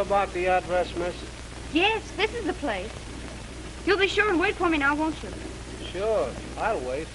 About the address, miss? Yes, this is the place. You'll be sure and wait for me now, won't you? Sure, I'll wait.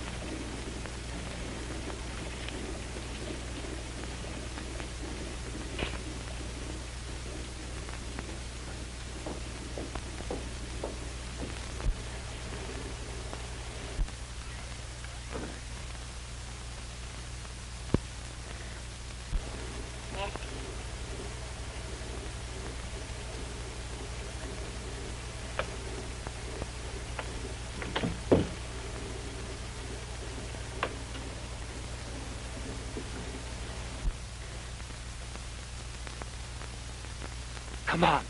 Come on.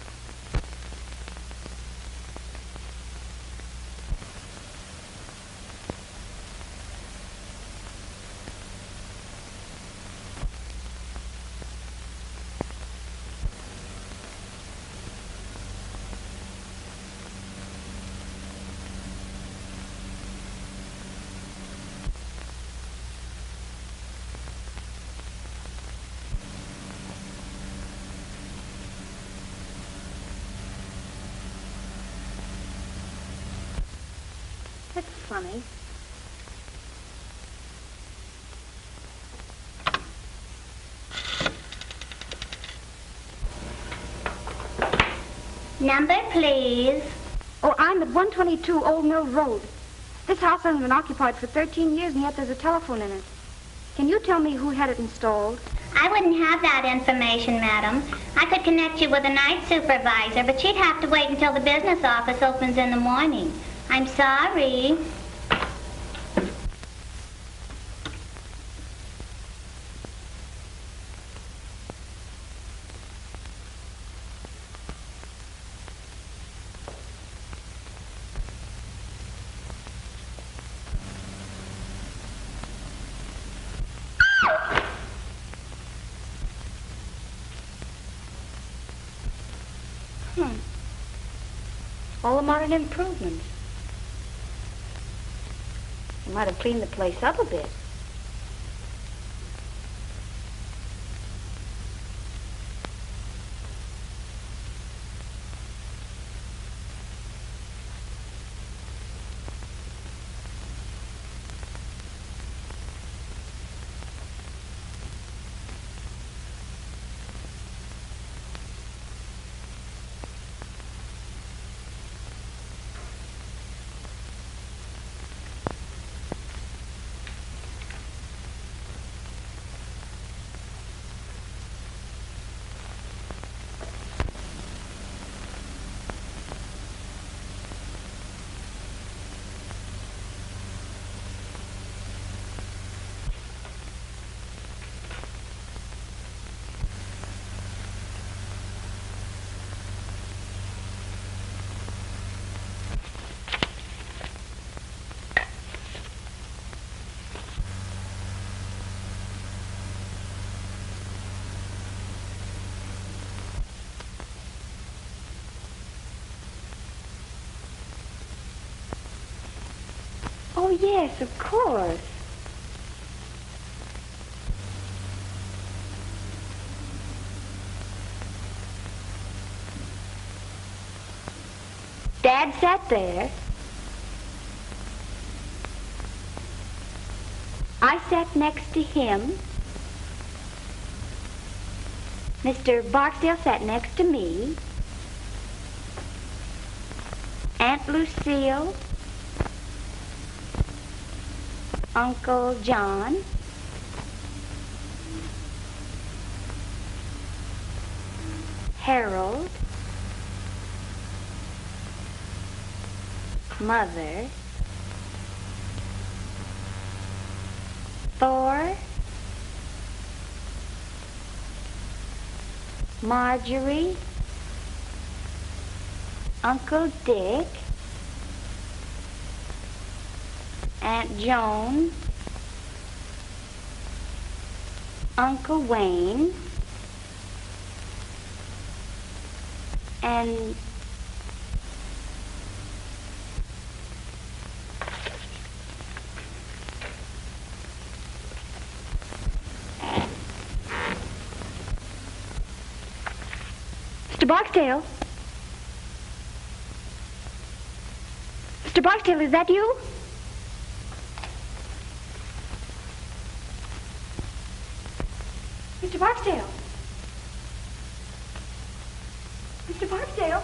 That's funny. Number, please. Oh, I'm at 122 Old Mill Road. This house hasn't been occupied for 13 years, and yet there's a telephone in it. Can you tell me who had it installed? I wouldn't have that information, madam. I could connect you with a night supervisor, but she'd have to wait until the business office opens in the morning. I'm sorry. All the modern improvements. You might have cleaned the place up a bit. Oh, yes, of course. Dad sat there. I sat next to him. Mr. Barksdale sat next to me. Aunt Lucille. Uncle John. Harold. Mother. Thor. Marjorie. Uncle Dick. Aunt Joan. Uncle Wayne. And Mr. Barksdale? Mr. Barksdale, is that you? Mr. Barksdale? Mr. Barksdale?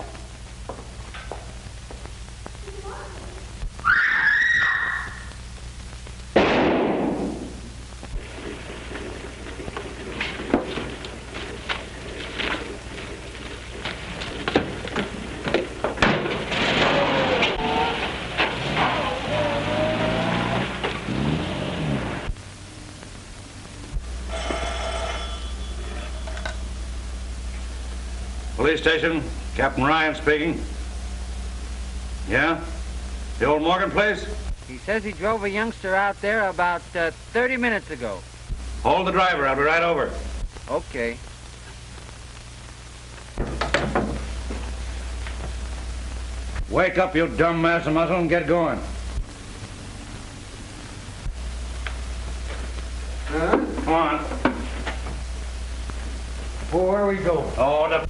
Police station, Captain Ryan speaking. Yeah? The old Morgan place? He says he drove a youngster out there about 30 minutes ago. Hold the driver, I'll be right over. Okay. Wake up, you dumb mass of muscle, and get going. Huh? Come on. Well, where we go? Oh, the...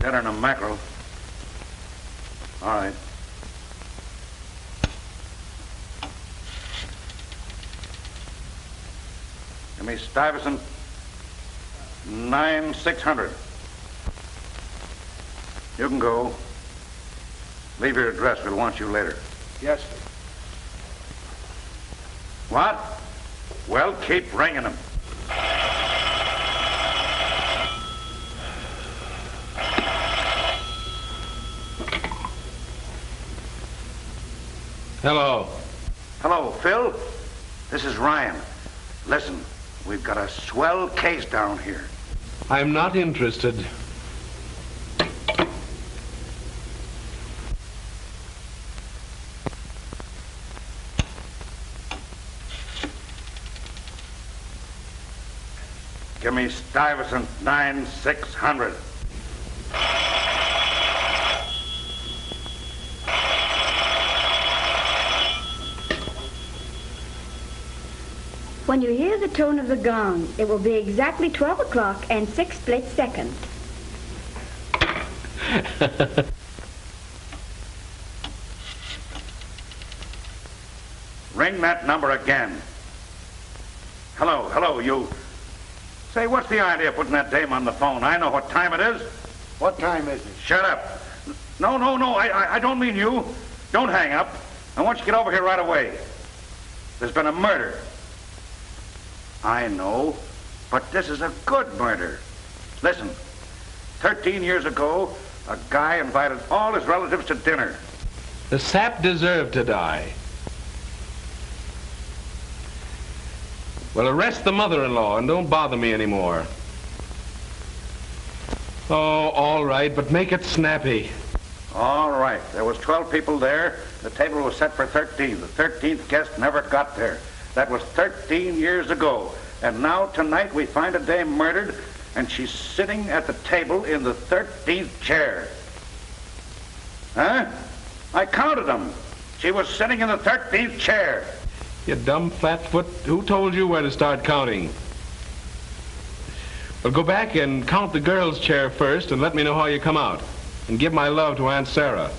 Better than a mackerel. All right. Give me Stuyvesant 9600. You can go. Leave your address. We'll want you later. Yes, sir. What? Well, keep ringing them. Hello. Hello, Phil. This is Ryan. Listen, we've got a swell case down here. I'm not interested. Give me Stuyvesant 9600. When you hear the tone of the gong, it will be exactly 12 o'clock and 6 split seconds. Ring that number again. Hello, you. Say, what's the idea of putting that dame on the phone? I know what time it is. What time is it? Shut up. No, I don't mean you. Don't hang up. I want you to get over here right away. There's been a murder. I know, but this is a good murder. Listen, 13 years ago, a guy invited all his relatives to dinner. The sap deserved to die. Well, arrest the mother-in-law and don't bother me anymore. Oh, all right, but make it snappy. All right, there was 12 people there. The table was set for 13. The 13th guest never got there. That was 13 years ago. And now tonight we find a dame murdered, and she's sitting at the table in the 13th chair. Huh? I counted them. She was sitting in the 13th chair. You dumb flatfoot. Who told you where to start counting? Well, go back and count the girl's chair first and let me know how you come out. And give my love to Aunt Sarah.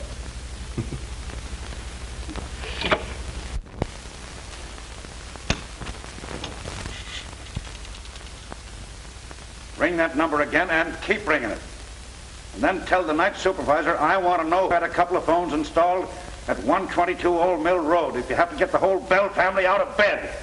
Ring that number again and keep ringing it. And then tell the night supervisor I want to know who had a couple of phones installed at 122 Old Mill Road if you have to get the whole Bell family out of bed.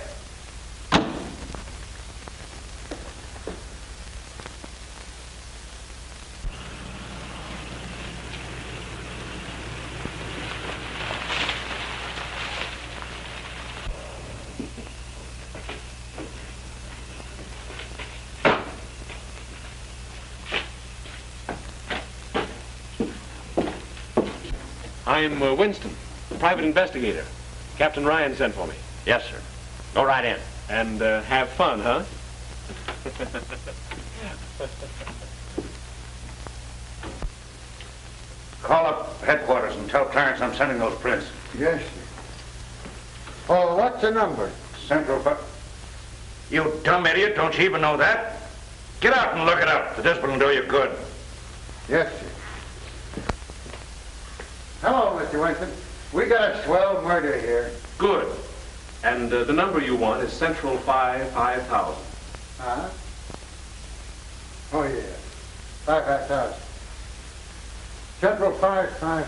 I'm Winston, private investigator. Captain Ryan sent for me. Yes, sir. Go right in. And have fun, huh? Call up headquarters and tell Clarence I'm sending those prints. Yes, sir. Oh, what's the number? Central. You dumb idiot, don't you even know that? Get out and look it up. The discipline will do you good. Yes, sir. Hello, Mr. Winston. We got a swell murder here. Good. And the number you want is Central 5000. Huh? Oh, yeah. 5,000. Central 5,000.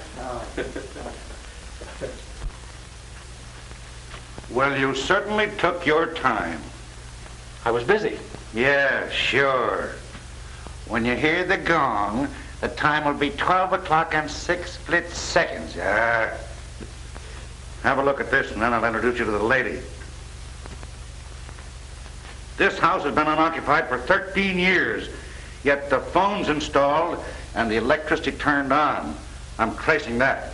Well, you certainly took your time. I was busy. Yeah, sure. When you hear the gong, the time will be 12 o'clock and 6 split seconds. Have a look at this, and then I'll introduce you to the lady. This house has been unoccupied for 13 years, yet the phone's installed and the electricity turned on. I'm tracing that.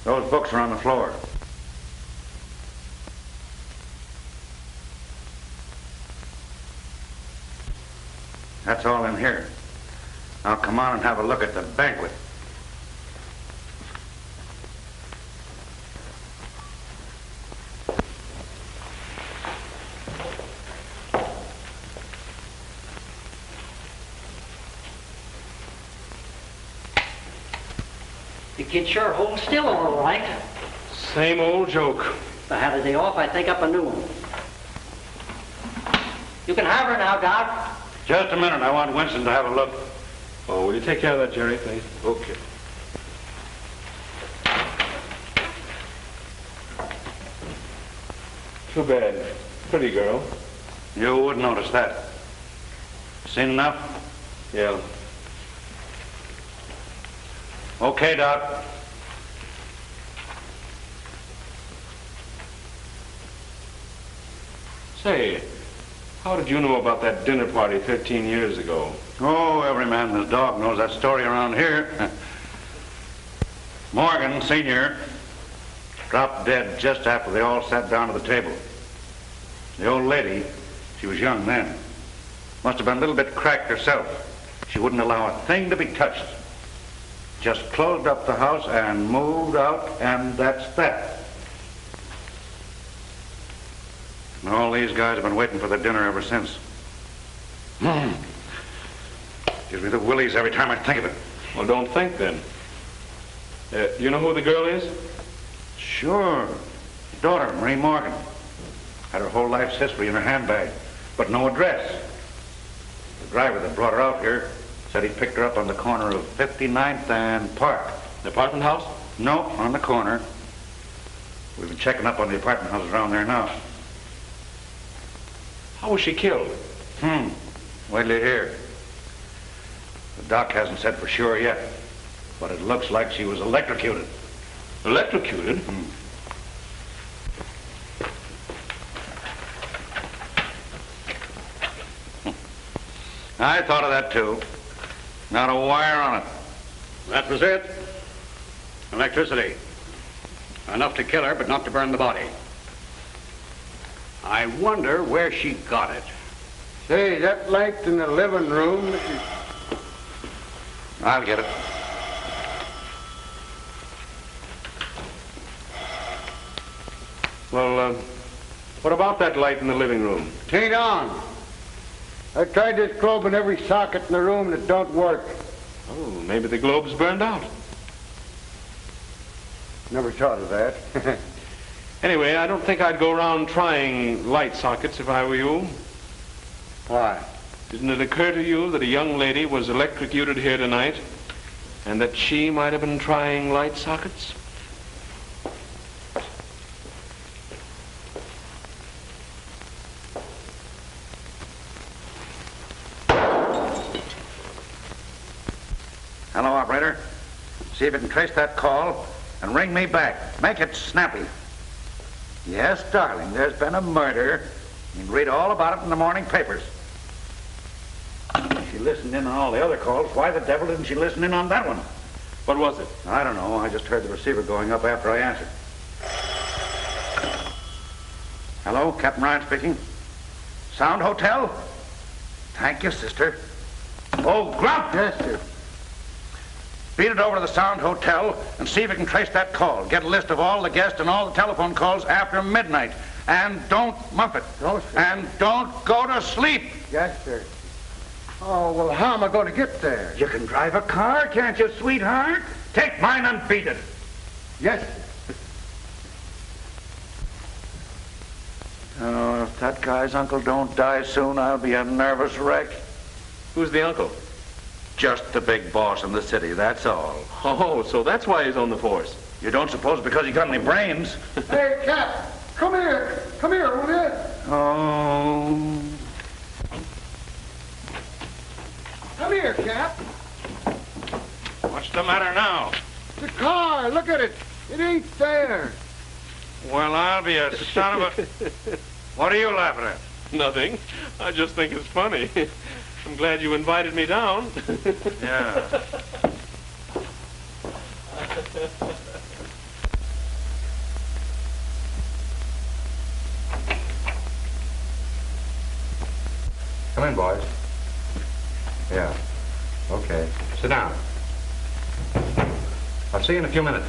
Those books are on the floor. That's all in here. Now come on and have a look at the banquet. The kid sure holds still all right. Same old joke. If I had a day off, I'd think up a new one. You can have her now, Doc. Just a minute. I want Winston to have a look. Oh, will you take care of that, Jerry, please? Okay. Too bad. Pretty girl. You wouldn't notice that. Seen enough? Yeah. Okay, Doc. Say, how did you know about that dinner party 13 years ago? Oh, every man and his dog knows that story around here. Morgan, Sr., dropped dead just after they all sat down to the table. The old lady, she was young then, must have been a little bit cracked herself. She wouldn't allow a thing to be touched. Just closed up the house and moved out, and that's that. And all these guys have been waiting for the dinner ever since. Gives me the willies every time I think of it. Well, don't think then. You know who the girl is? Sure. Daughter, Marie Morgan. Had her whole life's history in her handbag, but no address. The driver that brought her out here said he picked her up on the corner of 59th and Park. The apartment house? No, on the corner. We've been checking up on the apartment houses around there now. How was she killed? Wait till you hear. The doc hasn't said for sure yet, but it looks like she was electrocuted. Electrocuted? I thought of that too. Not a wire on it. That was it. Electricity. Enough to kill her, but not to burn the body. I wonder where she got it. Say, that light in the living room... I'll get it. Well, what about that light in the living room? Tain't on. I tried this globe in every socket in the room and it don't work. Oh, maybe the globe's burned out. Never thought of that. Anyway, I don't think I'd go around trying light sockets if I were you. Why? Didn't it occur to you that a young lady was electrocuted here tonight and that she might have been trying light sockets? Hello, operator. See if you can trace that call and ring me back. Make it snappy. Yes, darling, there's been a murder. You can read all about it in the morning papers. She listened in on all the other calls. Why the devil didn't she listen in on that one? What was it? I don't know. I just heard the receiver going up after I answered. Hello, Captain Ryan speaking. Sound Hotel? Thank you, sister. Oh, Grump! Yes, sir. Beat it over to the Sound Hotel and see if you can trace that call. Get a list of all the guests and all the telephone calls after midnight. And don't muff it. No, sir. And don't go to sleep. Yes, sir. Oh, well, how am I going to get there? You can drive a car, can't you, sweetheart? Take mine and beat it. Yes, sir. Oh, if that guy's uncle don't die soon, I'll be a nervous wreck. Who's the uncle? Just the big boss in the city, that's all. Oh, so that's why he's on the force. You don't suppose because he got any brains? Hey, Cap, come here. Come here, will you? Oh. Come here, Cap. What's the matter now? The car, look at it. It ain't there. Well, I'll be a son of a... What are you laughing at? Nothing. I just think it's funny. I'm glad you invited me down. Yeah. Come in, boys. Yeah. Okay. Sit down. I'll see you in a few minutes.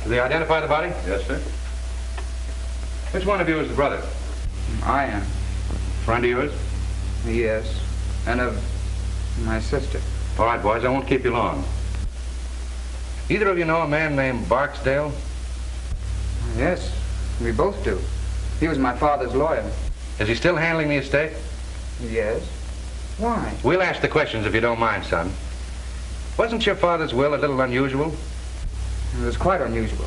Did they identify the body? Yes, sir. Which one of you is the brother? I am. Friend of yours? Yes. And of my sister. All right, boys, I won't keep you long. Either of you know a man named Barksdale? Yes, we both do. He was my father's lawyer. Is he still handling the estate? Yes. Why? We'll ask the questions if you don't mind, son. Wasn't your father's will a little unusual? It was quite unusual.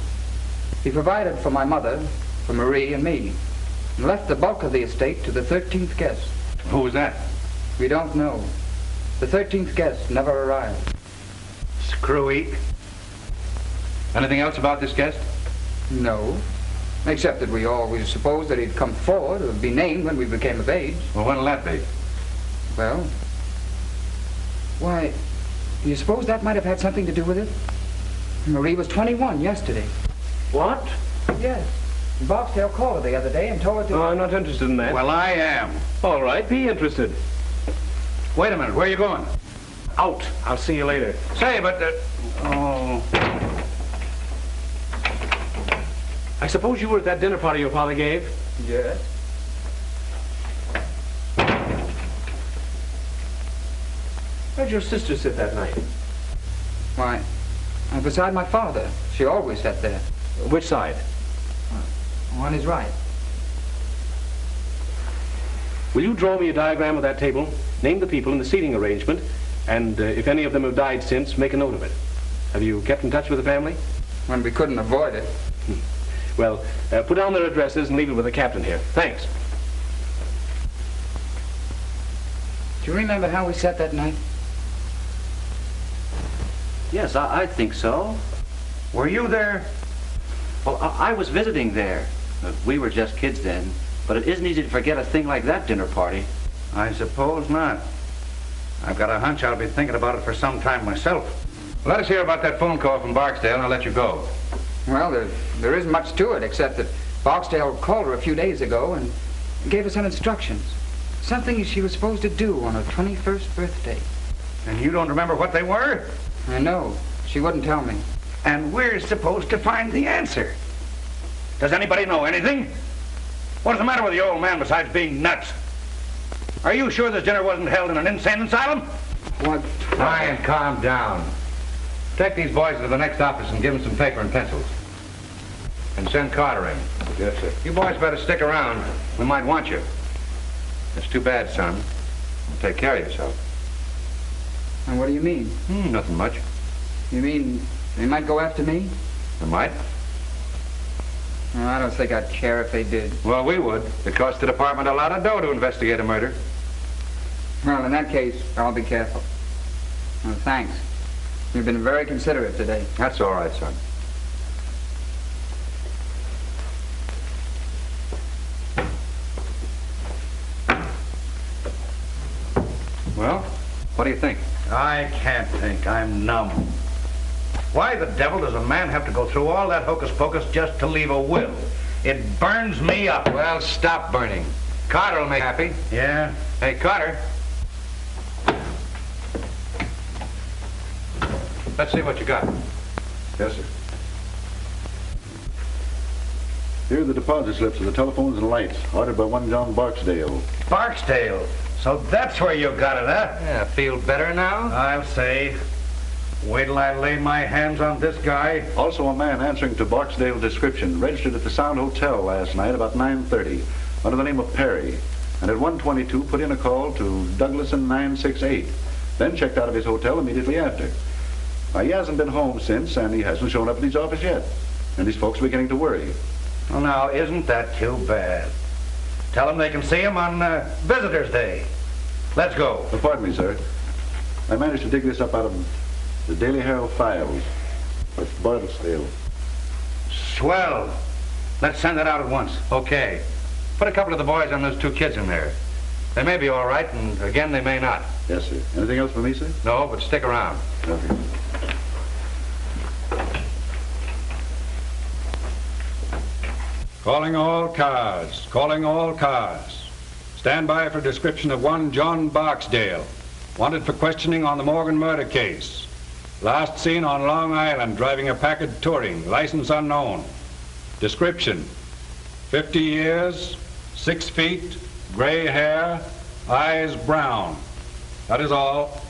He provided for my mother, for Marie and me, and left the bulk of the estate to the 13th guest. Who was that? We don't know. The 13th guest never arrived. Screwy. Anything else about this guest? No. Except that we always supposed that he'd come forward or be named when we became of age. Well, when'll that be? Well, why, do you suppose that might have had something to do with it? Marie was 21 yesterday. What? Yes. Barksdale called her the other day and told her to... No, I'm not interested in that. Well, I am. All right, be interested. Wait a minute, where are you going? Out. I'll see you later. Say, but... Oh... I suppose you were at that dinner party your father gave? Yes. Where'd your sister sit that night? Why, beside my father. She always sat there. Which side? On his right. Will you draw me a diagram of that table, name the people in the seating arrangement, and if any of them have died since, make a note of it? Have you kept in touch with the family? When we couldn't avoid it. Well, put down their addresses and leave it with the captain here. Thanks. Do you remember how we sat that night? Yes, I think so. Were you there? Well, I was visiting there. We were just kids then. But it isn't easy to forget a thing like that dinner party. I suppose not. I've got a hunch I'll be thinking about it for some time myself. Let us hear about that phone call from Barksdale and I'll let you go. Well, there isn't much to it, except that Barksdale called her a few days ago and gave her some instructions. Something she was supposed to do on her 21st birthday. And you don't remember what they were? I know. She wouldn't tell me. And we're supposed to find the answer. Does anybody know anything? What's the matter with the old man besides being nuts? Are you sure this dinner wasn't held in an insane asylum? What? Ryan, calm down. Take these boys to the next office and give them some paper and pencils. And send Carter in. Yes, sir. You boys better stick around. We might want you. It's too bad, son. Take care of yourself. And what do you mean? Nothing much. You mean they might go after me? They might. Well, I don't think I'd care if they did. Well, we would. It costs the department a lot of dough to investigate a murder. Well, in that case, I'll be careful. Well, thanks. You've been very considerate today. That's all right, son. Well, what do you think? I can't think. I'm numb. Why the devil does a man have to go through all that hocus pocus just to leave a will? It burns me up. Well, stop burning. Carter will make happy. Yeah? Hey, Carter. Let's see what you got. Yes, sir. Here are the deposit slips of the telephones and lights, ordered by one John Barksdale. Barksdale? So that's where you got it, huh? Yeah, feel better now? I'll say. Wait till I lay my hands on this guy. Also a man answering to Barksdale's description, registered at the Sound Hotel last night about 9:30, under the name of Perry, and at 1:22 put in a call to Douglason 968, then checked out of his hotel immediately after. He hasn't been home since, and he hasn't shown up at his office yet, and these folks are beginning to worry. Well, now, isn't that too bad? Tell them they can see him on Visitor's Day. Let's go. Pardon me, sir. I managed to dig this up out of the Daily Herald files. It's Barksdale. Swell. Let's send it out at once. Okay. Put a couple of the boys and those two kids in there. They may be all right, and again, they may not. Yes, sir. Anything else for me, sir? No, but stick around. Okay. Calling all cars. Calling all cars. Stand by for description of one John Barksdale, wanted for questioning on the Morgan murder case. Last seen on Long Island driving a Packard Touring, license unknown. Description: 50 years, 6 feet, gray hair, eyes brown. That is all.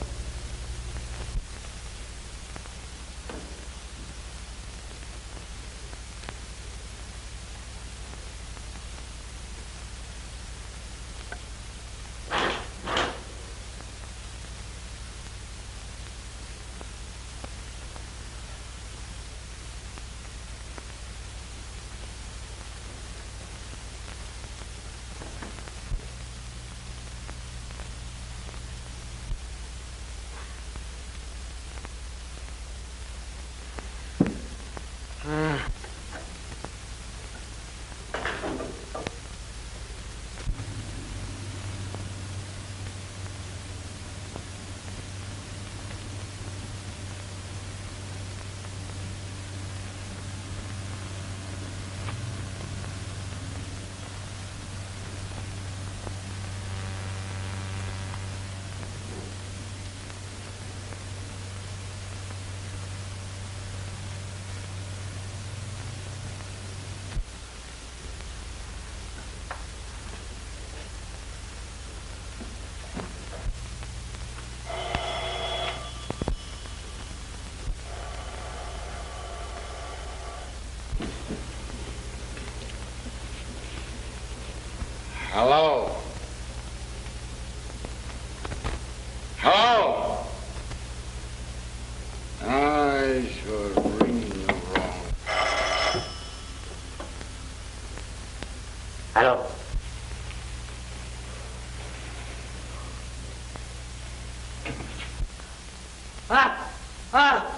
Hello? Hello? Eyes were ringing wrong. Hello? Ah! Ah!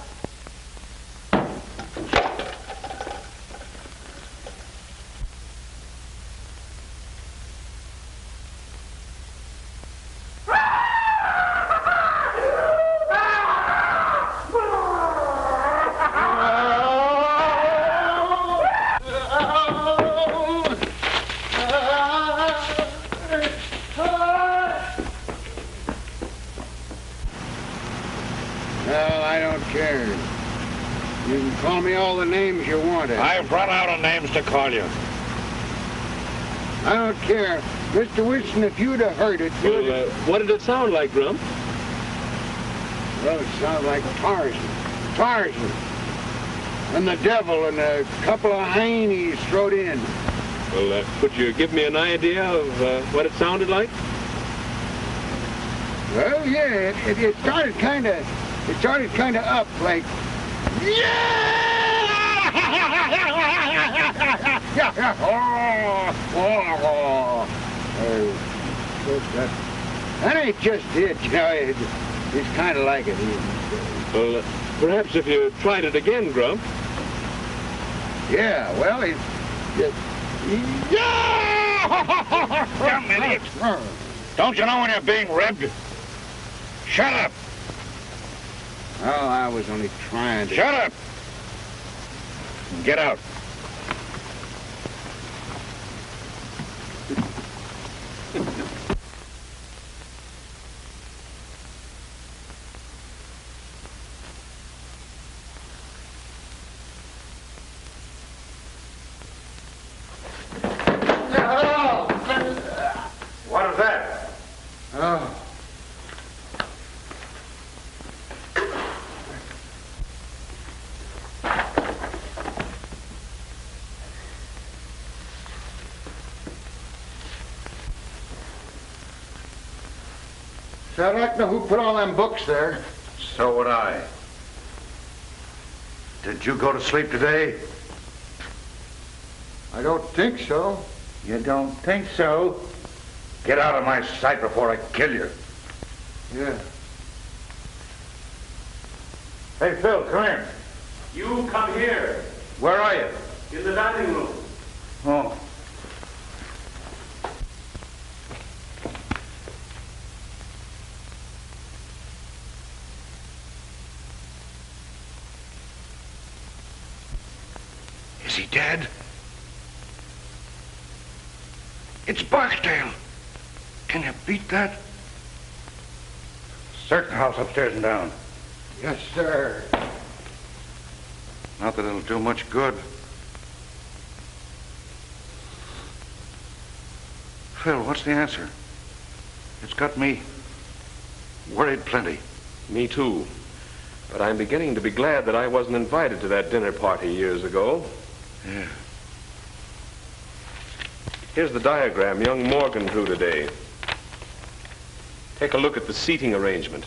Well, I don't care. You can call me all the names you want. I've run out of names to call you. I don't care. Mr. Wilson, if you'd have heard it, you'd have... What did it sound like, Grum? Well, it sounds like Tarzan. Tarzan. And the devil and a couple of heinies thrown in. Well, could you give me an idea of what it sounded like? Well, yeah, it started kind of up like, that ain't just it, you know. It's kind of like it. Well, perhaps if you tried it again, Grump. Yeah, well, it's just... Dumb idiot. Don't you know when you're being ribbed? Shut up. Oh, I was only trying to... Shut up. Get out. What is that? Oh. So I'd like to know who put all them books there. So would I. Did you go to sleep today? I don't think so. You don't think so? Get out of my sight before I kill you. Yeah. Hey, Phil, come here. You come here. Where are you? In the dining room. Oh. Is he dead? It's Barksdale. Can you beat that? Search the house upstairs and down. Yes, sir. Not that it'll do much good. Phil, what's the answer? It's got me worried plenty. Me too. But I'm beginning to be glad that I wasn't invited to that dinner party years ago. Yeah. Here's the diagram young Morgan drew today. Take a look at the seating arrangement.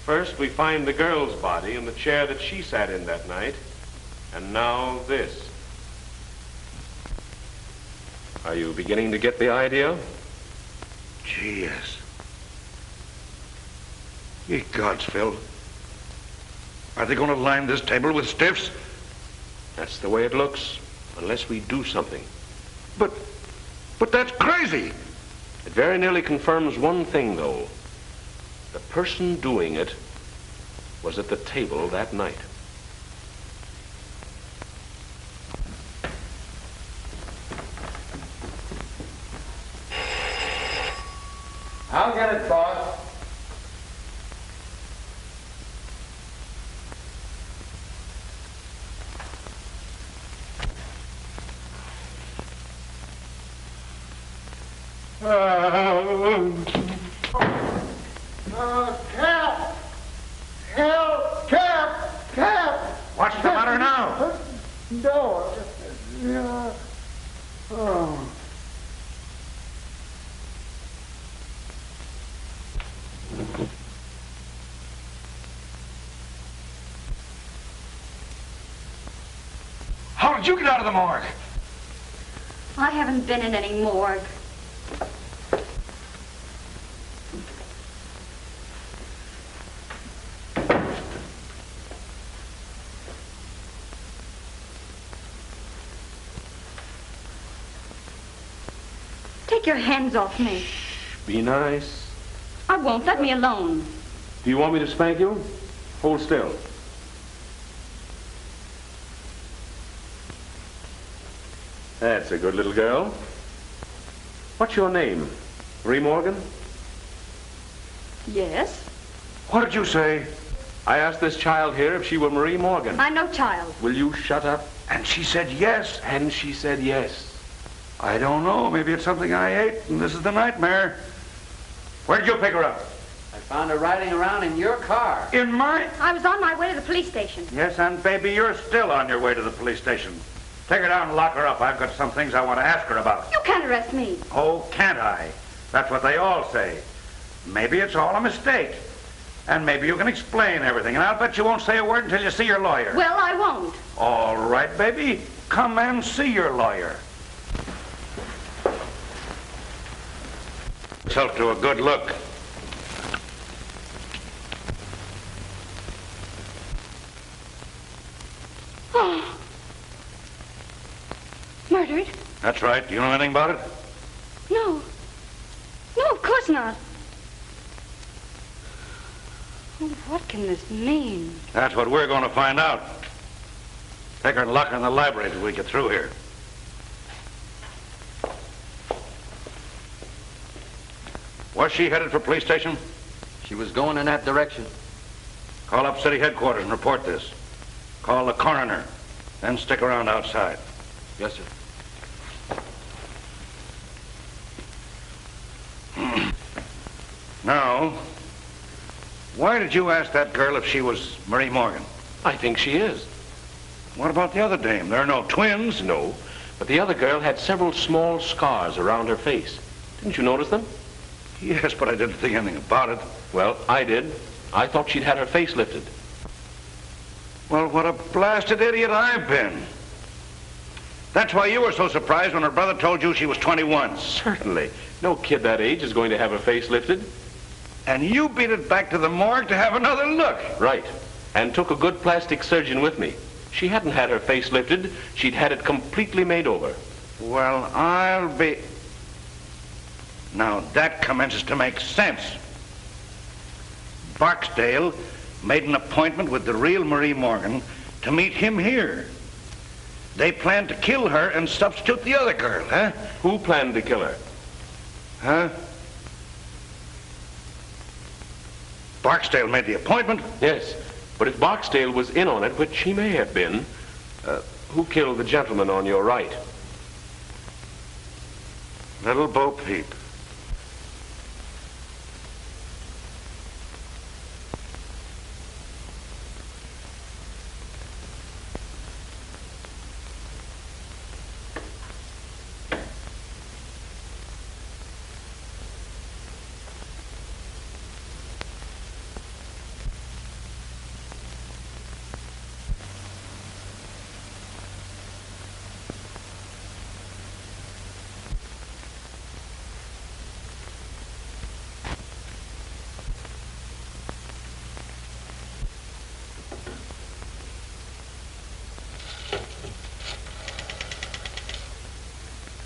First, we find the girl's body in the chair that she sat in that night. And now this. Are you beginning to get the idea? Gee, yes. Ye gods, Phil. Are they going to line this table with stiffs? That's the way it looks, unless we do something. But that's crazy. It very nearly confirms one thing, though. The person doing it was at the table that night. I'll get it, boss. Cap! Help! Cap! What's the matter now? No. Yeah. Oh. How did you get out of the morgue? I haven't been in any morgue. Take your hands off me. Be nice. I won't. Let me alone. Do you want me to spank you? Hold still. That's a good little girl. What's your name? Marie Morgan? Yes? What did you say? I asked this child here if she were Marie Morgan. I'm no child. Will you shut up? And she said yes. And she said yes. I don't know. Maybe it's something I ate, and this is the nightmare. Where did you pick her up? I found her riding around in your car. In mine? I was on my way to the police station. Yes, and baby, you're still on your way to the police station. Take her down and lock her up. I've got some things I want to ask her about. You can't arrest me. Oh, can't I? That's what they all say. Maybe it's all a mistake. And maybe you can explain everything. And I'll bet you won't say a word until you see your lawyer. Well, I won't. All right, baby. Come and see your lawyer. Yourself to a good look. Oh. Murdered? That's right. Do you know anything about it? No. No, of course not. Oh, what can this mean? That's what we're going to find out. Take her and lock her in the library till we get through here. Was she headed for police station? She was going in that direction. Call up city headquarters and report this. Call the coroner. Then stick around outside. Yes, sir. Now, why did you ask that girl if she was Marie Morgan? I think she is. What about the other dame? There are no twins. No, but the other girl had several small scars around her face. Didn't you notice them? Yes, but I didn't think anything about it. Well, I did. I thought she'd had her face lifted. Well, what a blasted idiot I've been. That's why you were so surprised when her brother told you she was 21. Certainly. No kid that age is going to have her face lifted. And you beat it back to the morgue to have another look. Right. And took a good plastic surgeon with me. She hadn't had her face lifted. She'd had it completely made over. Well, I'll be... Now, that commences to make sense. Barksdale made an appointment with the real Marie Morgan to meet him here. They planned to kill her and substitute the other girl, huh? Who planned to kill her? Huh? Barksdale made the appointment? Yes, but if Barksdale was in on it, which he may have been, who killed the gentleman on your right? Little Bo Peep.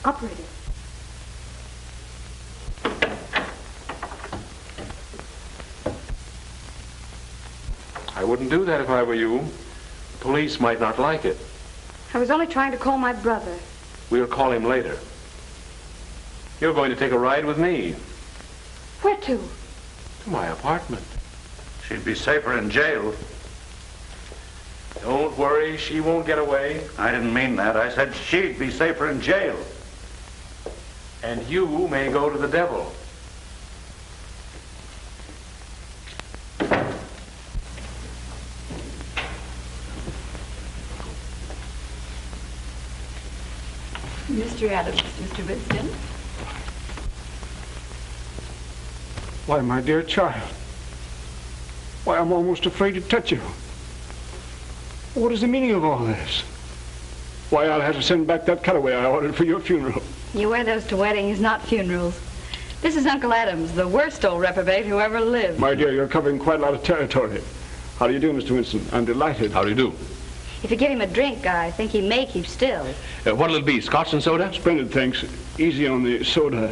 Operator. I wouldn't do that if I were you. The police might not like it. I was only trying to call my brother. We'll call him later. You're going to take a ride with me. Where to? To my apartment. She'd be safer in jail. Don't worry, she won't get away. I didn't mean that. I said she'd be safer in jail. And you may go to the devil. Mr. Adams, Mr. Winston. Why, my dear child. Why, I'm almost afraid to touch you. What is the meaning of all this? Why, I'll have to send back that cutaway I ordered for your funeral. You wear those to weddings, not funerals. This is Uncle Adams, the worst old reprobate who ever lived. My dear, you're covering quite a lot of territory. How do you do, Mr. Winston? I'm delighted. How do you do? If you give him a drink, I think he may keep still. What'll it be, scotch and soda? Splendid, thanks. Easy on the soda.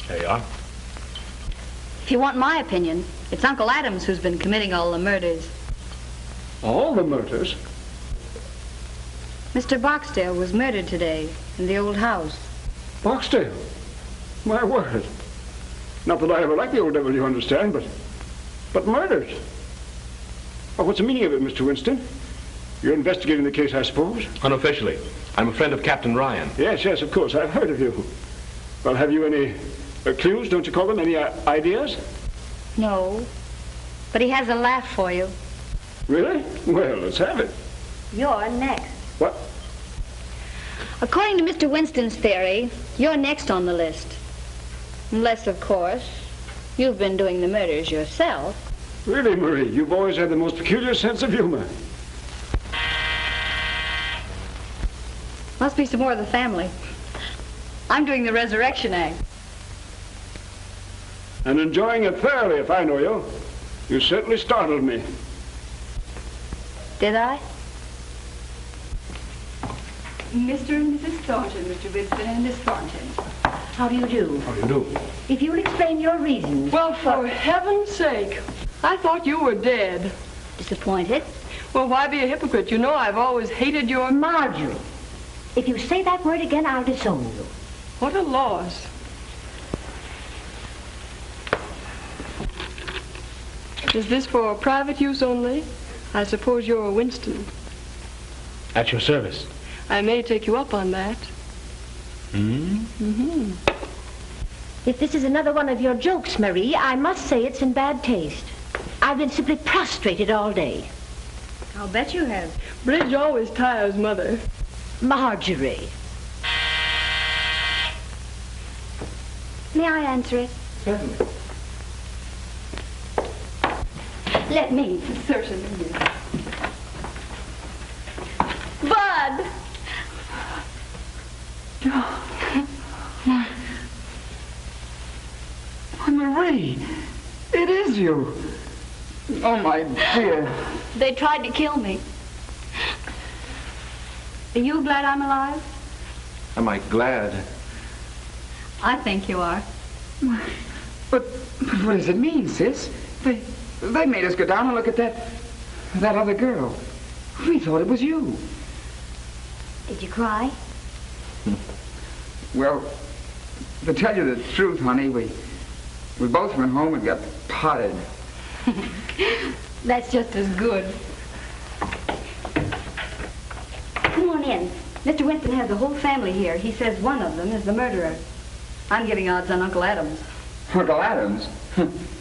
There you are. If you want my opinion, it's Uncle Adams who's been committing all the murders. All the murders? Mr. Barksdale was murdered today in the old house. Barksdale? My word. Not that I ever liked the old devil, you understand, but murdered. Well, what's the meaning of it, Mr. Winston? You're investigating the case, I suppose? Unofficially. I'm a friend of Captain Ryan. Yes, of course. I've heard of you. Well, have you any clues, don't you call them? Any ideas? No, but he has a laugh for you. Really? Well, let's have it. You're next. What? According to Mr. Winston's theory, you're next on the list. Unless, of course, you've been doing the murders yourself. Really, Marie, you've always had the most peculiar sense of humor. Must be some more of the family. I'm doing the resurrection act. And enjoying it thoroughly, if I know you. You certainly startled me. Did I? Mr. and Mrs. Thornton, Mr. Winston and Miss Thornton. How do you do? How do you do? If you'll explain your reasons. Well, for heaven's sake, I thought you were dead. Disappointed? Well, why be a hypocrite? You know I've always hated your... Marjorie, if you say that word again, I'll disown you. What a loss. Is this for private use only? I suppose you're a Winston. At your service. I may take you up on that. Mm-hmm. If this is another one of your jokes, Marie, I must say it's in bad taste. I've been simply prostrated all day. I'll bet you have. Bridge always tires Mother. Marjorie. May I answer it? Certainly. Let me. Certainly. Bud! Marie, it is you. Oh, my dear. They tried to kill me. Are you glad I'm alive? Am I glad? I think you are. But what does it mean, sis? They made us go down and look at that other girl. We thought it was you. Did you cry? Well, to tell you the truth, honey, we both went home and got potted. That's just as good. Come on in. Mr. Winston has the whole family here. He says one of them is the murderer. I'm getting odds on Uncle Adams. Uncle Adams?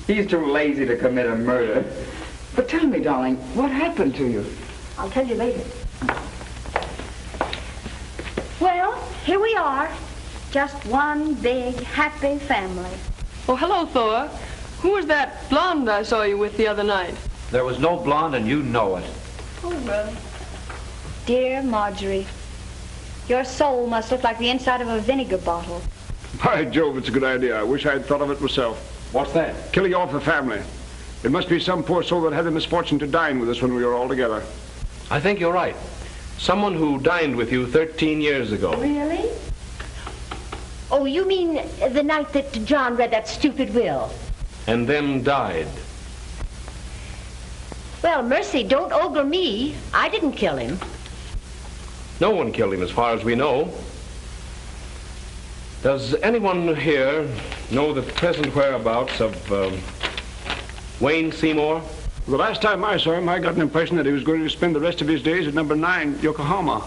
He's too lazy to commit a murder. But tell me, darling, what happened to you? I'll tell you later. Well, here we are. Just one big, happy family. Oh, hello, Thor. Who was that blonde I saw you with the other night? There was no blonde, and you know it. Oh, well. Dear Marjorie, your soul must look like the inside of a vinegar bottle. By Jove, it's a good idea. I wish I had thought of it myself. What's that? Killing off the family. It must be some poor soul that had the misfortune to dine with us when we were all together. I think you're right. Someone who dined with you 13 years ago. Really? Oh, you mean the night that John read that stupid will? And then died. Well, mercy, don't ogre me. I didn't kill him. No one killed him as far as we know. Does anyone here know the present whereabouts of Wayne Seymour? The last time I saw him, I got an impression that he was going to spend the rest of his days at number 9, Yokohama.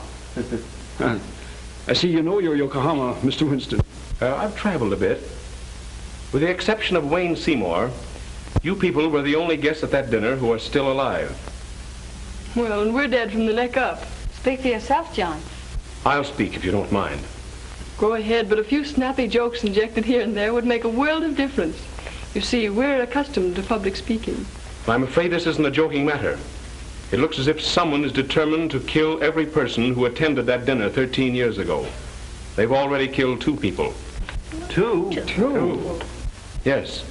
I see you know your Yokohama, Mr. Winston. I've traveled a bit. With the exception of Wayne Seymour, you people were the only guests at that dinner who are still alive. Well, and we're dead from the neck up. Speak for yourself, John. I'll speak if you don't mind. Go ahead, but a few snappy jokes injected here and there would make a world of difference. You see, we're accustomed to public speaking. I'm afraid this isn't a joking matter. It looks as if someone is determined to kill every person who attended that dinner 13 years ago. They've already killed 2 people. Two? Yes.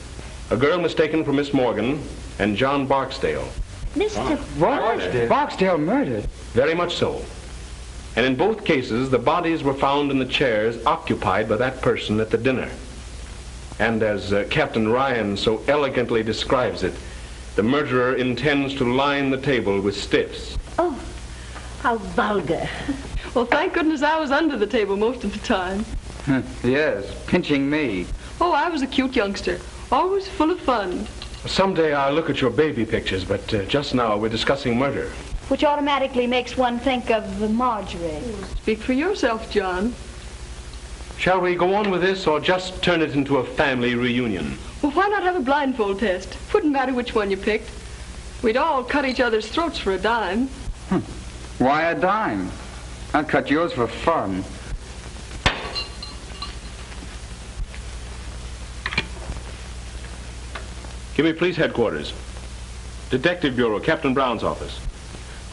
A girl mistaken for Miss Morgan and John Barksdale. Mr. What? Barksdale murdered? Very much so. And in both cases, the bodies were found in the chairs occupied by that person at the dinner. And as Captain Ryan so elegantly describes it, the murderer intends to line the table with stiffs. Oh, how vulgar. Well, thank goodness I was under the table most of the time. Yes, pinching me. Oh, I was a cute youngster, always full of fun. Someday I'll look at your baby pictures, but just now we're discussing murder. Which automatically makes one think of Marjorie. Speak for yourself, John. Shall we go on with this or just turn it into a family reunion? Well, why not have a blindfold test? Wouldn't matter which one you picked. We'd all cut each other's throats for a dime. Why a dime? I'd cut yours for fun. Give me police headquarters. Detective Bureau, Captain Brown's office.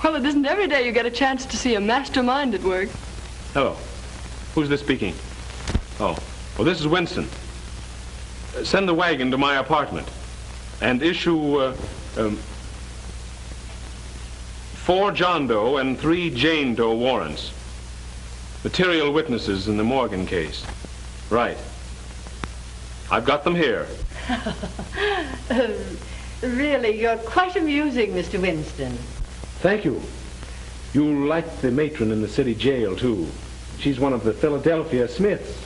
Well, it isn't every day you get a chance to see a mastermind at work. Hello. Who's this speaking? Oh, well, this is Winston. Send the wagon to my apartment and issue 4 John Doe and 3 Jane Doe warrants. Material witnesses in the Morgan case. Right. I've got them here. Really, you're quite amusing, Mr. Winston. Thank you. You'll like the matron in the city jail, too. She's one of the Philadelphia Smiths.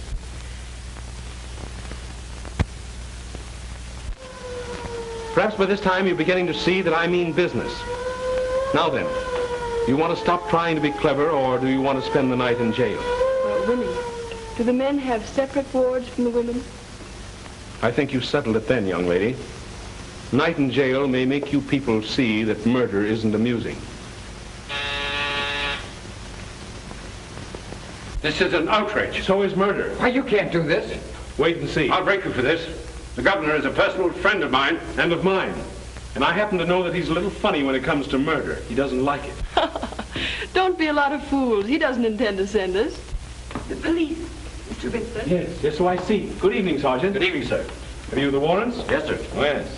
Perhaps by this time you're beginning to see that I mean business. Now then, you want to stop trying to be clever, or do you want to spend the night in jail? Winnie, do the men have separate wards from the women? I think you settled it then, young lady. Night in jail may make you people see that murder isn't amusing. This is an outrage. So is murder. Why, you can't do this. Wait and see. I'll break you for this. The governor is a personal friend of mine. And of mine. And I happen to know that he's a little funny when it comes to murder. He doesn't like it. Don't be a lot of fools. He doesn't intend to send us. The police, Mr. Winston. Yes, so I see. Good evening, Sergeant. Good evening, sir. Have you the warrants? Yes, sir. Yes.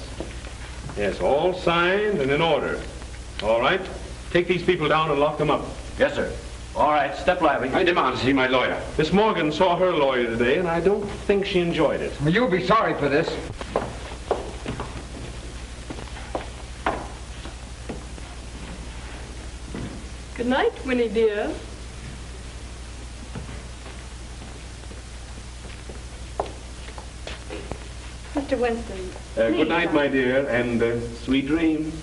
Yes, all signed and in order. All right. Take these people down and lock them up. Yes, sir. All right, step lively. I demand to see my lawyer. Miss Morgan saw her lawyer today, and I don't think she enjoyed it. Well, you'll be sorry for this. Good night, Winnie dear. Mr. Winston. Good night, my dear, and sweet dreams.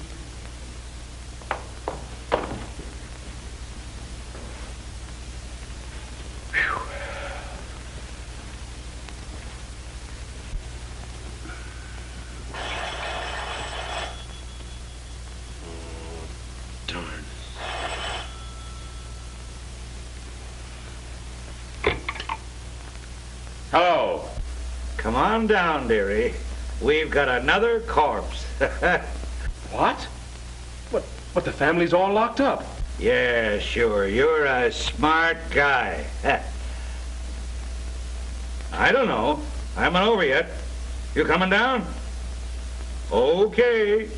Hello. Come on down, dearie. We've got another corpse. What? But the family's all locked up. Yeah, sure. You're a smart guy. I don't know. I haven't over yet. You coming down? Okay.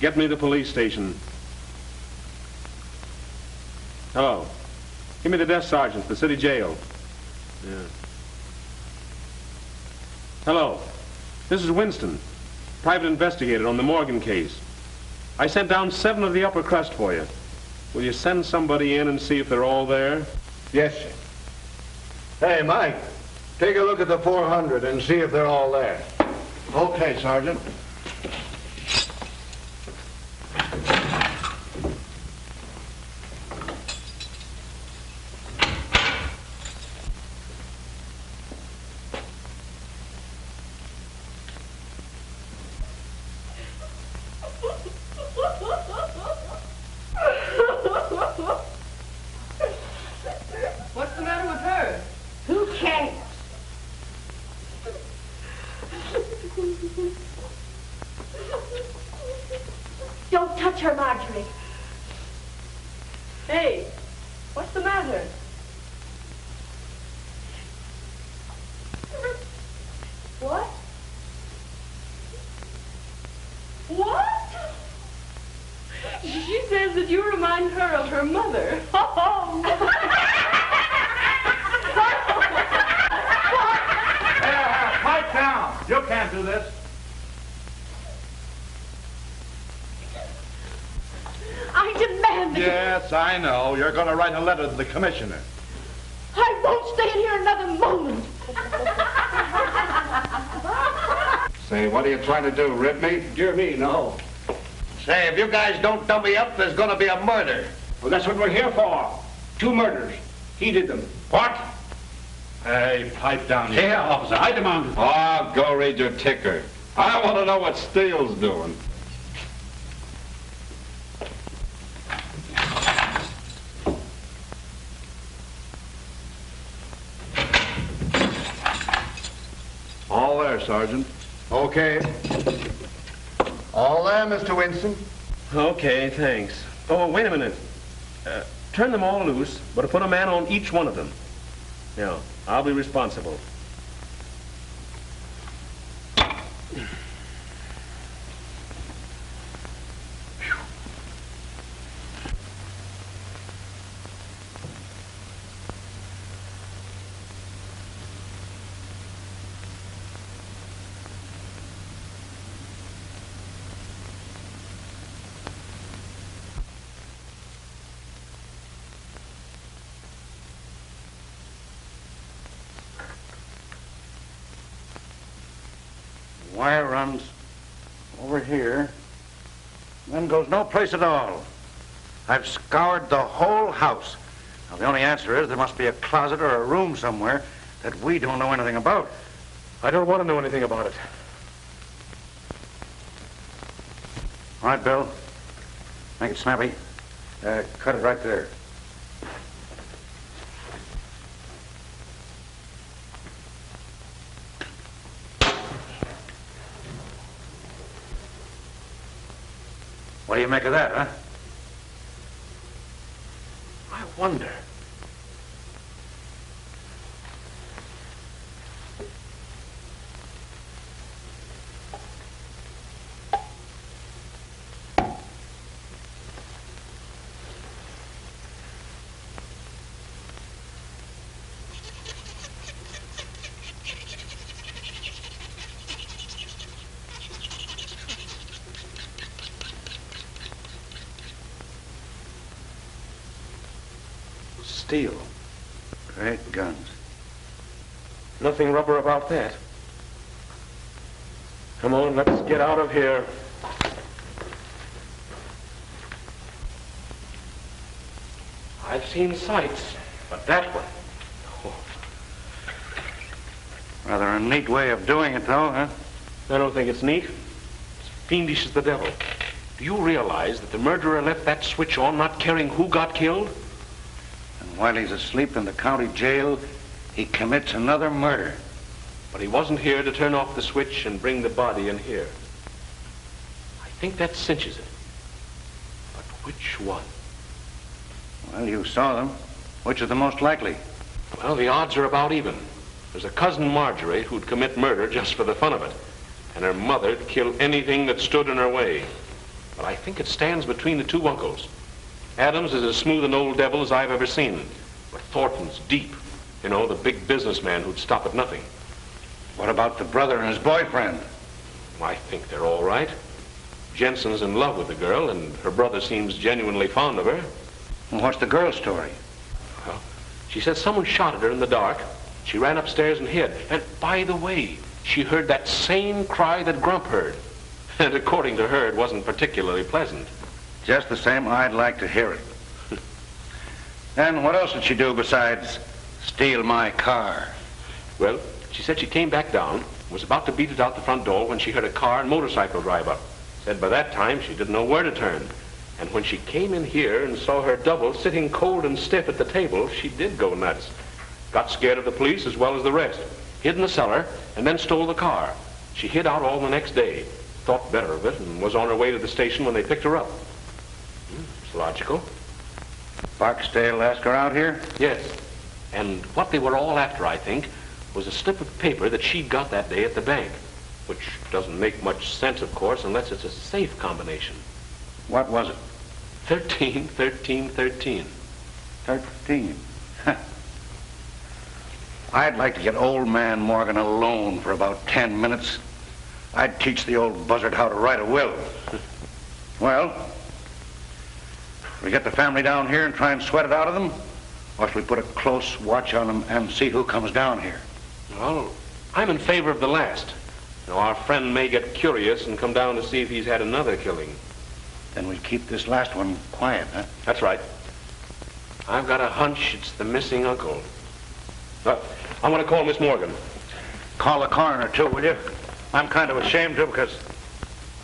Get me the police station. Hello. Give me the desk sergeant, the city jail. Yeah. Hello. This is Winston, private investigator on the Morgan case. I sent down 7 of the upper crust for you. Will you send somebody in and see if they're all there? Yes, sir. Hey, Mike, take a look at the 400 and see if they're all there. Okay, Sergeant. What's the matter with her? Who cares? Don't touch her, Marjorie. Hey, what's the matter? What? What? She says that you remind her of her mother. Pipe down. You can't do this. I demand that Yes, I know. You're going to write a letter to the commissioner. I won't stay in here another moment. Say, what are you trying to do, rip me? Dear me, no. Say, if you guys don't dump me up, there's going to be a murder. Well, that's what we're here for. 2 murders. He did them. What? Hey, pipe down here. Yeah, officer, I demand it. Oh, go read your ticker. I want to know what Steele's doing. All there, Sergeant. Okay. All there, Mr. Winston. Okay, thanks. Oh, wait a minute. Turn them all loose, but put a man on each one of them. Yeah, I'll be responsible. Wire runs over here, then goes no place at all. I've scoured the whole house. Now, the only answer is there must be a closet or a room somewhere that we don't know anything about. I don't want to know anything about it. All right, Bill. Make it snappy. Cut it right there. What do you make of that, huh? I wonder. Steel. Great guns. Nothing rubber about that. Come on, let's get out of here. I've seen sights, but that one. Rather a neat way of doing it, though, huh? I don't think it's neat. It's fiendish as the devil. Do you realize that the murderer left that switch on not caring who got killed? And while he's asleep in the county jail, he commits another murder. But he wasn't here to turn off the switch and bring the body in here. I think that cinches it. But which one? Well, you saw them. Which is the most likely? Well, the odds are about even. There's a cousin Marjorie who'd commit murder just for the fun of it. And her mother'd kill anything that stood in her way. But I think it stands between the two uncles. Adams is as smooth an old devil as I've ever seen. But Thornton's deep. You know, the big businessman who'd stop at nothing. What about the brother and his boyfriend? I think they're all right. Jensen's in love with the girl, and her brother seems genuinely fond of her. Well, what's the girl's story? Well, she said someone shot at her in the dark. She ran upstairs and hid. And by the way, she heard that same cry that Grump heard. And according to her, it wasn't particularly pleasant. Just the same, I'd like to hear it. And what else did she do besides steal my car? Well, she said she came back down, was about to beat it out the front door when she heard a car and motorcycle drive up. Said by that time she didn't know where to turn. And when she came in here and saw her double sitting cold and stiff at the table, she did go nuts. Got scared of the police as well as the rest. Hid in the cellar and then stole the car. She hid out all the next day. Thought better of it and was on her way to the station when they picked her up. It's logical. Barksdale asked her out here? Yes. And what they were all after, I think, was a slip of paper that she'd got that day at the bank. Which doesn't make much sense, of course, unless it's a safe combination. What was it? 13, 13, 13. 13. I'd like to get old man Morgan alone for about 10 minutes. I'd teach the old buzzard how to write a will. Well, we get the family down here and try and sweat it out of them, or shall we put a close watch on them and see who comes down here? Well, I'm in favor of the last. You know, our friend may get curious and come down to see if he's had another killing. Then we'll keep this last one quiet, huh? That's right. I've got a hunch it's the missing uncle. But I want to call Miss Morgan. Call the coroner, too, will you? I'm kind of ashamed to because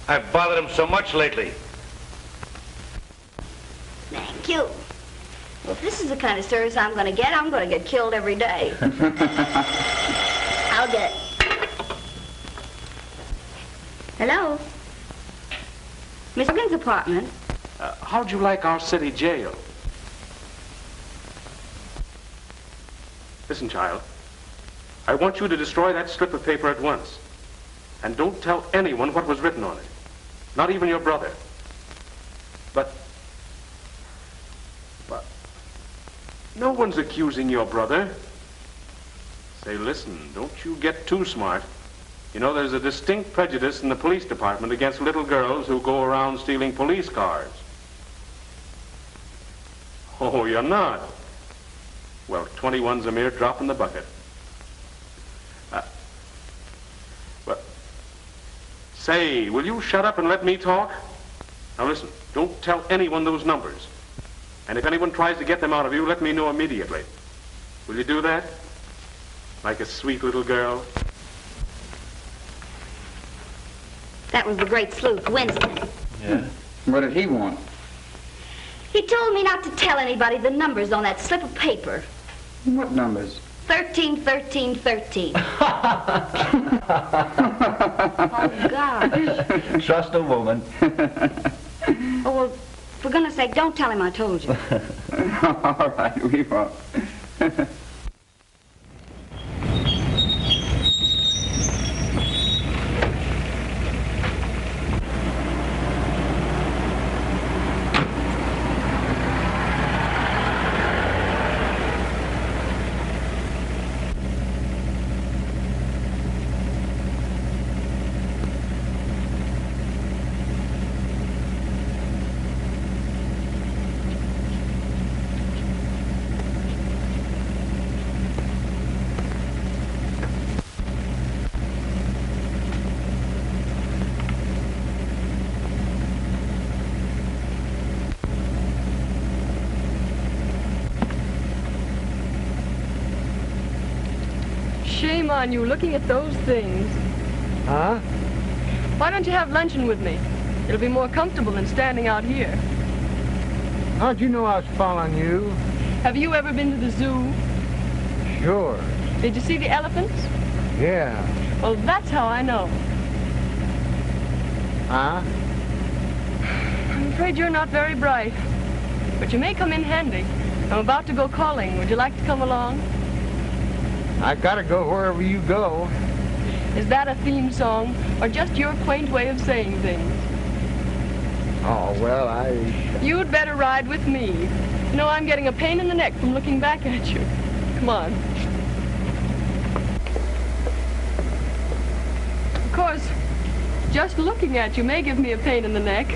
I've bothered him so much lately. Thank you. Well, if this is the kind of service I'm going to get killed every day. I'll get it. Hello? Miss Morgan's apartment. How'd you like our city jail? Listen, child. I want you to destroy that slip of paper at once. And don't tell anyone what was written on it. Not even your brother. But no one's accusing your brother. Say, listen, don't you get too smart. You know, there's a distinct prejudice in the police department against little girls who go around stealing police cars. Oh, you're not? Well, 21's a mere drop in the bucket. Say, will you shut up and let me talk? Now listen, don't tell anyone those numbers. And if anyone tries to get them out of you, let me know immediately. Will you do that? Like a sweet little girl? That was the great sleuth, Winston. Yeah? What did he want? He told me not to tell anybody the numbers on that slip of paper. What numbers? 13, 13, 13. Oh, gosh. Trust a woman. Oh, well, for goodness sake, don't tell him I told you. All right, we won't. Shame on you, looking at those things. Huh? Why don't you have luncheon with me? It'll be more comfortable than standing out here. How'd you know I was following you? Have you ever been to the zoo? Sure. Did you see the elephants? Yeah. Well, that's how I know. Huh? I'm afraid you're not very bright, but you may come in handy. I'm about to go calling. Would you like to come along? I gotta go wherever you go. Is that a theme song, or just your quaint way of saying things? Oh, well, You'd better ride with me. You know, I'm getting a pain in the neck from looking back at you. Come on. Of course, just looking at you may give me a pain in the neck.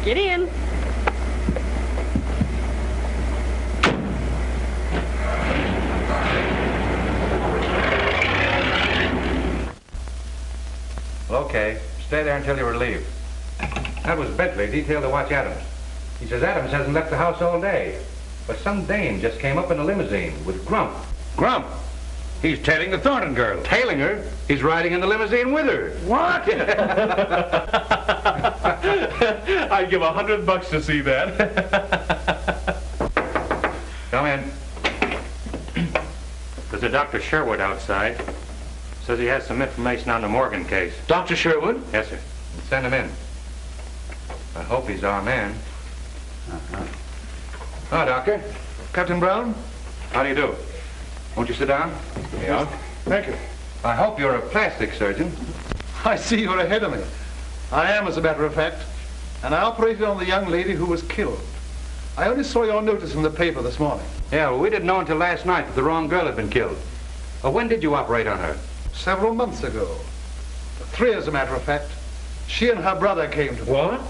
Get in. Okay, stay there until you're relieved. That was Bentley, detailed to watch Adams. He says Adams hasn't left the house all day. But some dame just came up in a limousine with Grump. Grump? He's tailing the Thornton girl. Tailing her? He's riding in the limousine with her. What? I'd give $100 to see that. Come in. There's a Dr. Sherwood outside. Says he has some information on the Morgan case. Dr. Sherwood? Yes, sir. Send him in. I hope he's our man. Oh, Doctor. Captain Brown? How do you do? Won't you sit down? Yeah. Thank you. I hope you're a plastic surgeon. I see you're ahead of me. I am, as a matter of fact. And I operated on the young lady who was killed. I only saw your notice in the paper this morning. Yeah, well, we didn't know until last night that the wrong girl had been killed. When did you operate on her? Several months ago. 3, as a matter of fact. She and her brother came to me. What?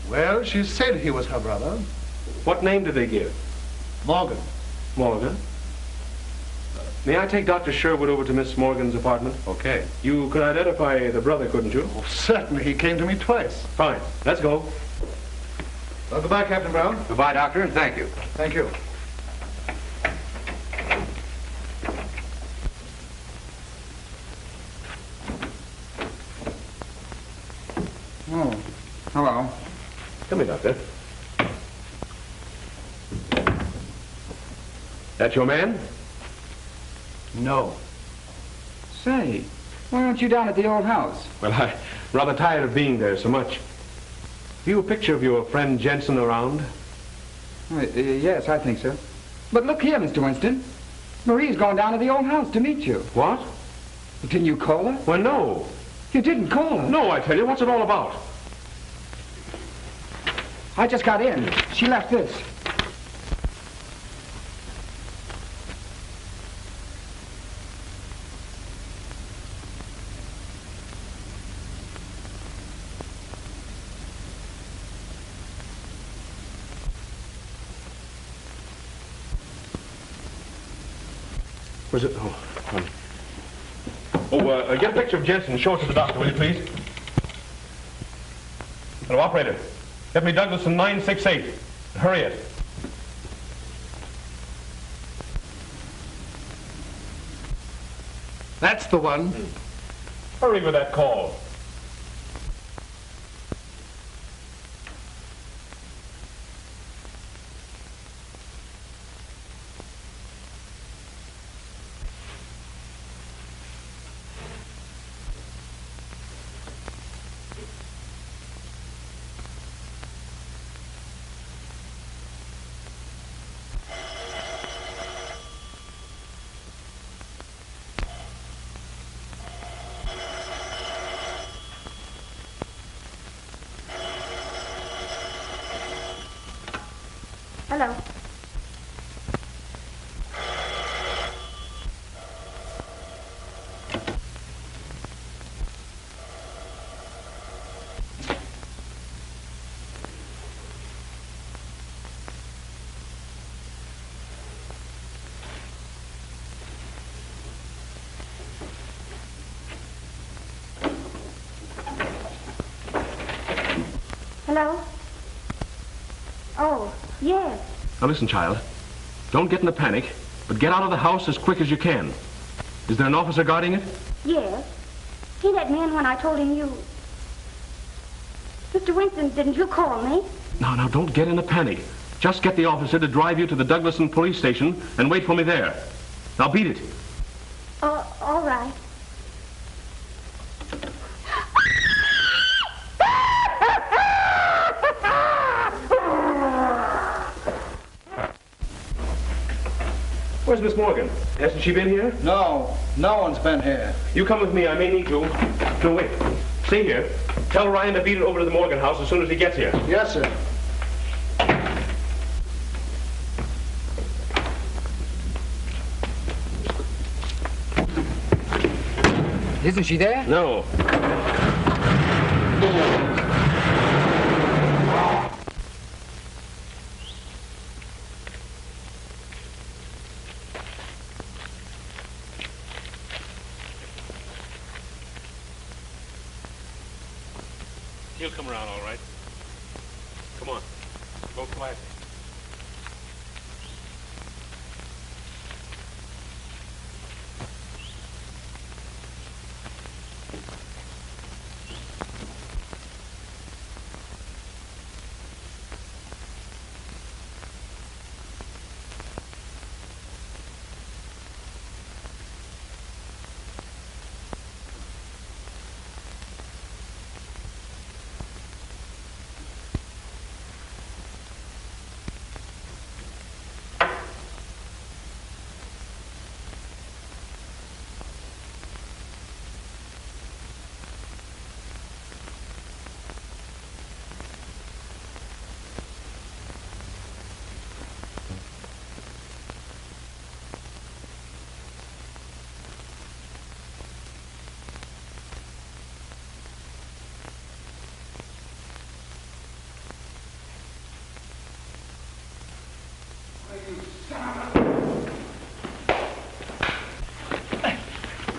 Well, she said he was her brother. What name did they give? Morgan. Morgan? May I take Dr. Sherwood over to Miss Morgan's apartment? Okay. You could identify the brother, couldn't you? Oh, certainly. He came to me twice. Fine. Let's go. Well, goodbye, Captain Brown. Goodbye, Doctor, and thank you. Thank you. Come here, Doctor. That your man? No. Say, why aren't you down at the old house? Well, I'm rather tired of being there so much. Have you a picture of your friend Jensen around? Yes, I think so. But look here, Mr. Winston. Marie's gone down to the old house to meet you. What? Didn't you call her? Well, no. You didn't call her? No, I tell you. What's it all about? I just got in. She left this. Was it? Oh, honey. Oh, get a picture of Jensen and show it to the doctor, will you, please? Hello, operator. Get me Douglas in 968. Hurry it. That's the one. Hurry with that call. Hello. Hello? Oh, yes. Now listen, child. Don't get in a panic, but get out of the house as quick as you can. Is there an officer guarding it? Yes. He let me in when I told him you... Mr. Winston, didn't you call me? Now, don't get in a panic. Just get the officer to drive you to the Douglaston police station and wait for me there. Now beat it. All right. Where's Miss Morgan? Hasn't she been here? No, no one's been here. You come with me. I may need to. No, wait. Stay here. Tell Ryan to beat it over to the Morgan house as soon as he gets here. Yes, sir. Isn't she there? No. He'll come around all right. Come on. Go quietly.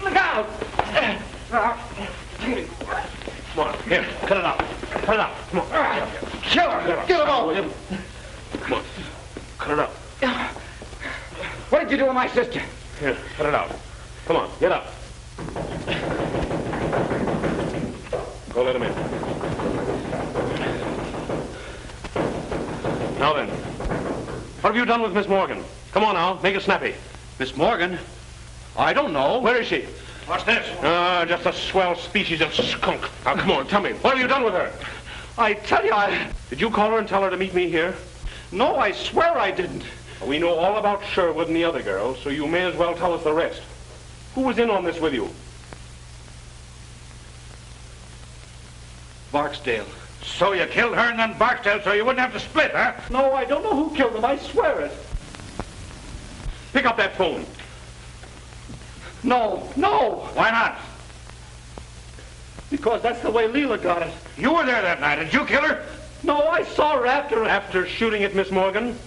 Look out! Come on, here, cut it out. Cut it out. Come on. Kill her! Get him out! Will you? Come on. Cut it out. What did you do with my sister? Here, cut it out. Come on, get up. Go let him in. Now then, what have you done with Miss Morgan? Come on now, make it snappy. Miss Morgan? I don't know. Where is she? What's this? Just a swell species of skunk. Now, come on, tell me. What have you done with her? I tell you, Did you call her and tell her to meet me here? No, I swear I didn't. We know all about Sherwood and the other girls, so you may as well tell us the rest. Who was in on this with you? Barksdale. So you killed her and then Barksdale so you wouldn't have to split, huh? No, I don't know who killed them. I swear it. Pick up that phone. No. Why not? Because that's the way Leela got it. You were there that night. Did you kill her? No, I saw her After shooting at Miss Morgan?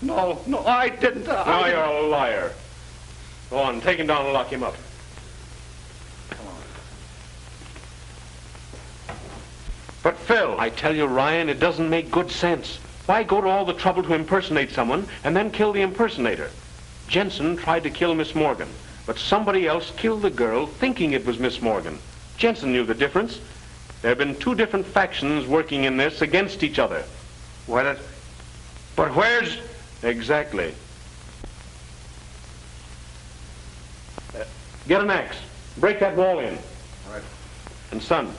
No, I didn't. Now you're a liar. Go on, take him down and lock him up. But Phil... I tell you, Ryan, it doesn't make good sense. Why go to all the trouble to impersonate someone and then kill the impersonator? Jensen tried to kill Miss Morgan, but somebody else killed the girl thinking it was Miss Morgan. Jensen knew the difference. There have been two different factions working in this against each other. But where's... Exactly. Get an axe. Break that wall in. All right. And son,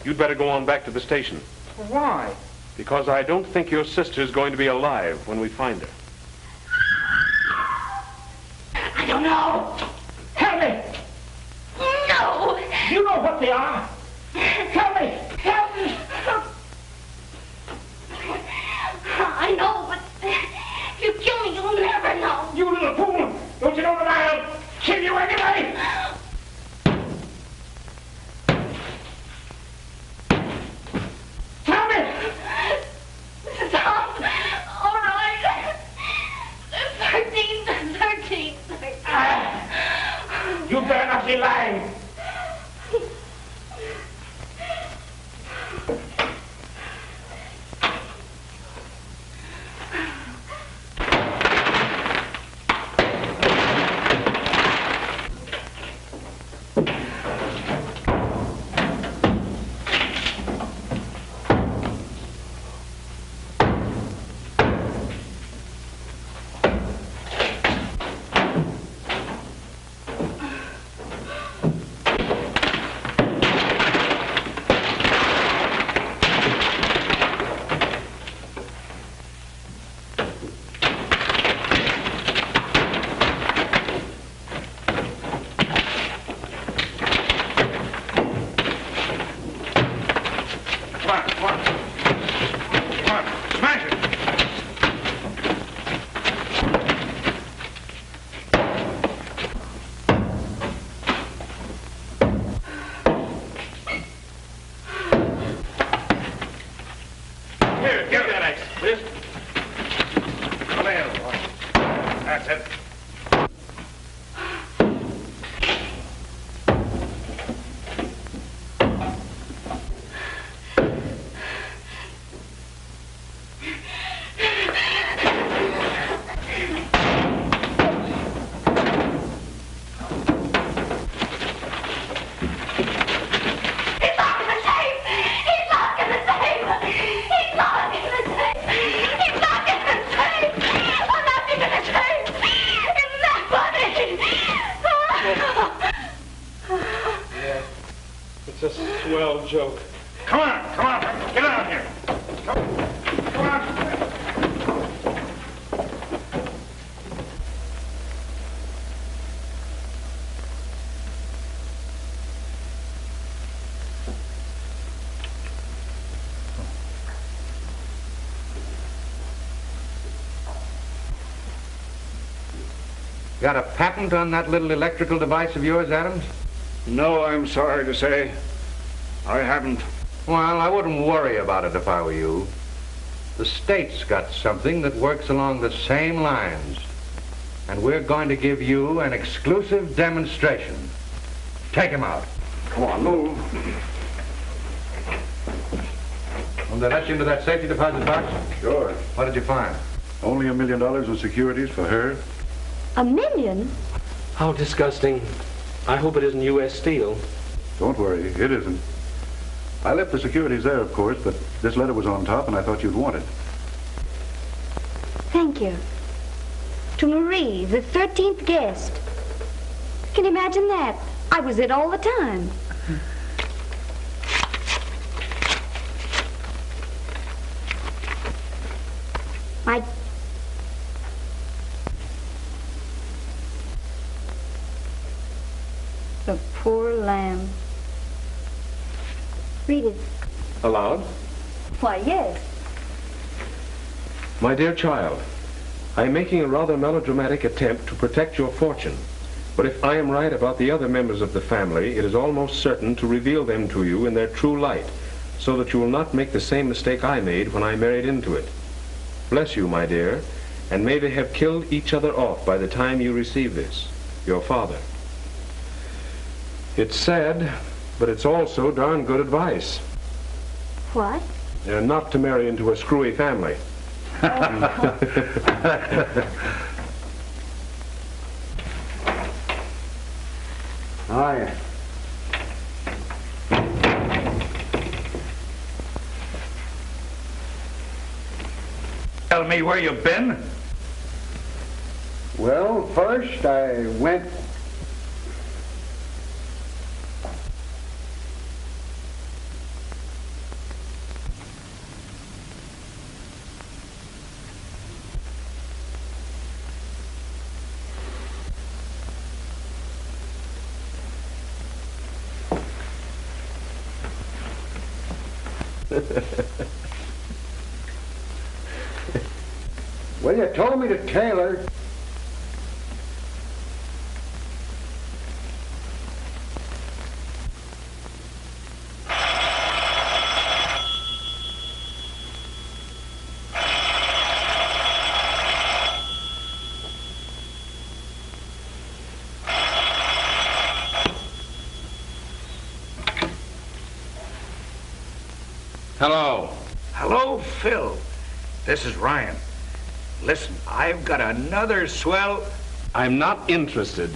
you'd better go on back to the station. Why? Because I don't think your sister's going to be alive when we find her. I don't know. Help me. No. You know what they are. Help me. Help me. I know, but if you kill me, you'll never know. You little fool! Don't you know that I'll kill you anyway? Tell me. Stop. All right. 13. You better not be lying. It's a swell joke. Come on. Get out here. Come on. Got a patent on that little electrical device of yours, Adams? No, I'm sorry to say. I haven't. Well, I wouldn't worry about it if I were you. The state's got something that works along the same lines. And we're going to give you an exclusive demonstration. Take him out. Come on, move. Will they let you into that safety deposit box? Sure. What did you find? Only $1 million in securities for her. $1 million? How disgusting. I hope it isn't U.S. Steel. Don't worry, it isn't. I left the securities there, of course, but this letter was on top, and I thought you'd want it. Thank you. To Marie, the 13th guest. Can you imagine that? I was it all the time. The poor lamb. Read it. Aloud? Why, yes. My dear child, I am making a rather melodramatic attempt to protect your fortune. But if I am right about the other members of the family, it is almost certain to reveal them to you in their true light, so that you will not make the same mistake I made when I married into it. Bless you, my dear, and may they have killed each other off by the time you receive this. Your father. It's sad, but it's also darn good advice. What? Not to marry into a screwy family. Hiya. Tell me where you've been? Well, first I went... Well, you told me to tailor. Hello. Hello, Phil. This is Ryan. Listen, I've got another swell... I'm not interested.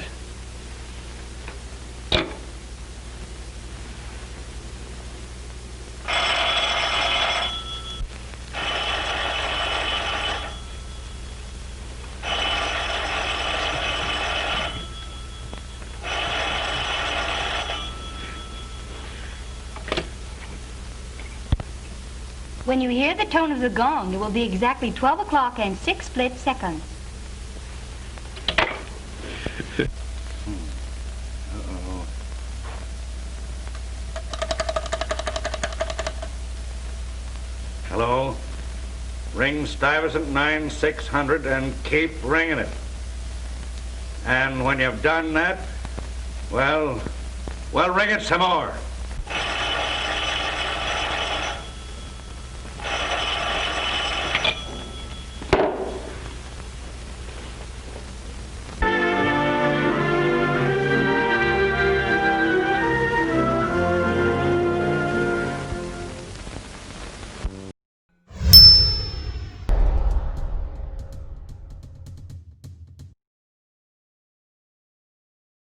When you hear the tone of the gong, it will be exactly 12 o'clock and 6 split seconds. Uh-oh. Hello? Ring Stuyvesant 9600 and keep ringing it. And when you've done that, well, ring it some more.